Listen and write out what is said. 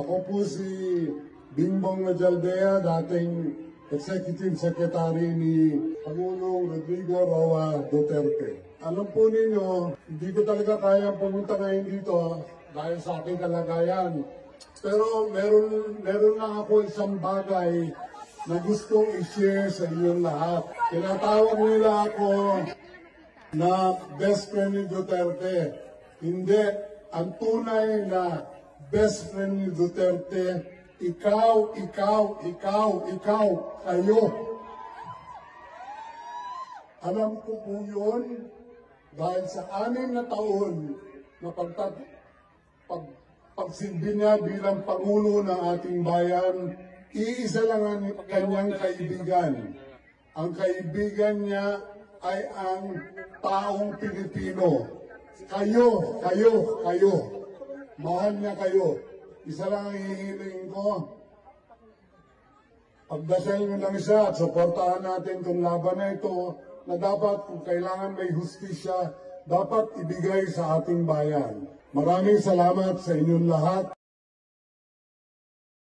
Ako po si Bingbong Mejaldea, dating Executive Secretary ni Pangulong Rodrigo Roa Duterte. Alam po ninyo, hindi ko talaga kaya pumunta ngayon dito dahil sa aking kalagayan. Pero meron lang ako isang bagay na gustong i-share sa inyong lahat. Tinatawag nila ako na best friend ni Duterte. Hindi. Ang tunay na best friend ni Duterte, ikaw, kayo. Alam ko po yun dahil sa 6 na taon na pagsilbi niya bilang Pangulo ng ating bayan, iisa lang ang kanyang kaibigan. Ang kaibigan niya ay ang taong Pilipino. Kayo. Mahal niya kayo. Isa lang ang hihiling ko. Pagdasal nyo lang siya at suportahan natin itong laban na ito na dapat kung kailangan may hustisya, dapat ibigay sa ating bayan. Maraming salamat sa inyong lahat.